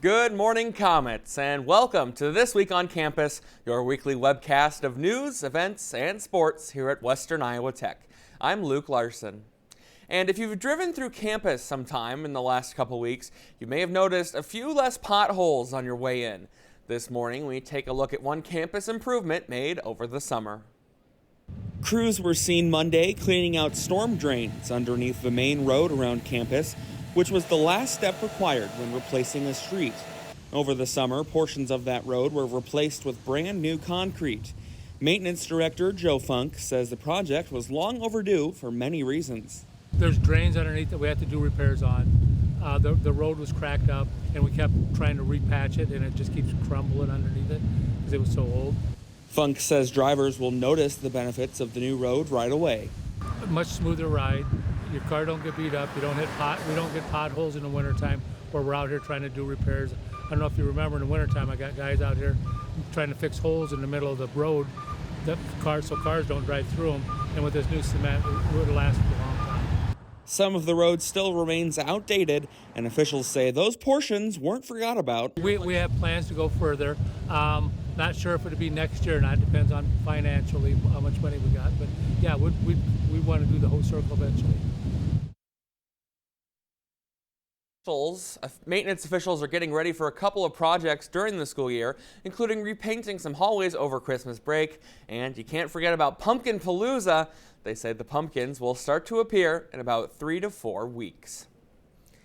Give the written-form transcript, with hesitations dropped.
Good morning, Comets, and welcome to This Week on Campus, your weekly webcast of news, events, and sports here at Western Iowa Tech. I'm Luke Larson. And if you've driven through campus sometime in the last couple weeks, you may have noticed a few less potholes on your way in. This morning, we take a look at one campus improvement made over the summer. Crews were seen Monday cleaning out storm drains underneath the main road around campus, which was the last step required when replacing a street. Over the summer, portions of that road were replaced with brand new concrete. Maintenance Director Joe Funk says the project was long overdue for many reasons. There's drains underneath that we had to do repairs on. The road was cracked up, and we kept trying to repatch it, and it just keeps crumbling underneath it because it was so old. Funk says drivers will notice the benefits of the new road right away. A much smoother ride. Your car don't get beat up. We don't get potholes in the wintertime where we're out here trying to do repairs. I don't know if you remember in the wintertime, I got guys out here trying to fix holes in the middle of the road so cars don't drive through them. And with this new cement, it would last for a long time. Some of the road still remains outdated, and officials say those portions weren't forgot about. We have plans to go further. Not sure if it'll be next year or not. It depends on financially how much money we got. But yeah, we want to do the whole circle eventually. Maintenance officials are getting ready for a couple of projects during the school year, including repainting some hallways over Christmas break. And you can't forget about Pumpkin Palooza. They say the pumpkins will start to appear in about 3 to 4 weeks.